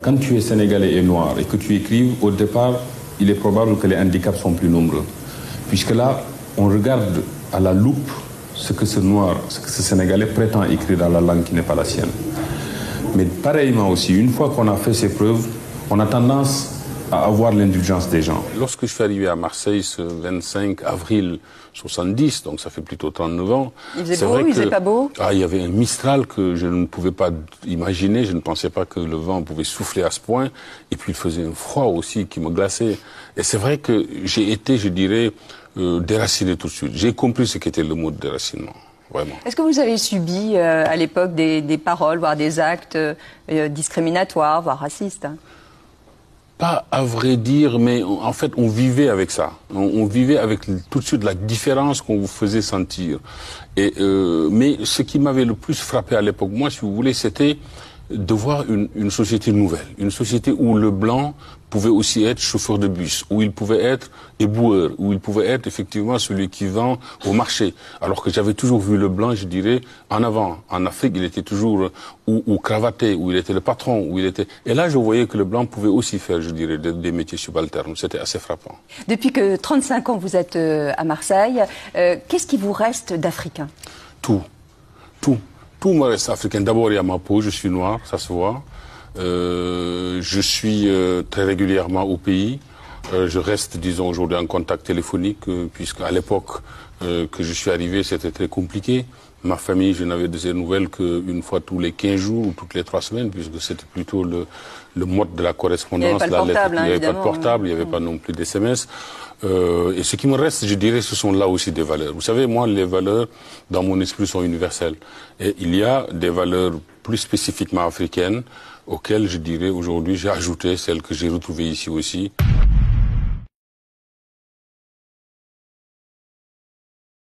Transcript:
Quand tu es sénégalais et noir et que tu écrives, au départ, il est probable que les handicaps sont plus nombreux. Puisque là, on regarde à la loupe ce que ce noir, ce que ce sénégalais prétend écrire dans la langue qui n'est pas la sienne. Mais pareillement aussi, une fois qu'on a fait ses preuves, on a tendance à avoir l'indulgence des gens. Lorsque je suis arrivé à Marseille ce 25 avril 70, donc ça fait plutôt 39 ans. Il faisait beau, il faisait pas beau? Il y avait un Mistral que je ne pouvais pas imaginer, je ne pensais pas que le vent pouvait souffler à ce point. Et puis il faisait un froid aussi qui me glaçait. Et c'est vrai que j'ai été, je dirais, déraciné tout de suite. J'ai compris ce qu'était le mot de déracinement. Vraiment. Est-ce que vous avez subi à l'époque des paroles, voire des actes discriminatoires, voire racistes? Pas à vrai dire, mais en fait, on vivait avec ça. On vivait avec tout de suite la différence qu'on vous faisait sentir. Et, mais ce qui m'avait le plus frappé à l'époque, moi, si vous voulez, c'était de voir une société nouvelle. Une société où le blanc pouvait aussi être chauffeur de bus, où il pouvait être éboueur, où il pouvait être effectivement celui qui vend au marché. Alors que j'avais toujours vu le blanc, je dirais, en avant. En Afrique, il était toujours ou cravaté, où il était le patron, où il était... Et là, je voyais que le blanc pouvait aussi faire, je dirais, des métiers subalternes. C'était assez frappant. Depuis que 35 ans vous êtes à Marseille, qu'est-ce qui vous reste d'africain? Tout. Tout. Tout me reste africain. D'abord, il y a ma peau, je suis noir, ça se voit. Je suis très régulièrement au pays. Je reste, disons, aujourd'hui en contact téléphonique, puisqu'à l'époque que je suis arrivé, c'était très compliqué. Ma famille, je n'avais de ces nouvelles qu'une fois tous les 15 jours ou toutes les 3 semaines, puisque c'était plutôt le mode de la correspondance. Il n'y avait pas de portable, il n'y avait pas de portable, il n'y avait pas non plus d'SMS. Et ce qui me reste, je dirais, ce sont là aussi des valeurs. Vous savez, moi, les valeurs, dans mon esprit, sont universelles. Et il y a des valeurs plus spécifiquement africaines, auxquelles, je dirais, aujourd'hui, j'ai ajouté celles que j'ai retrouvées ici aussi.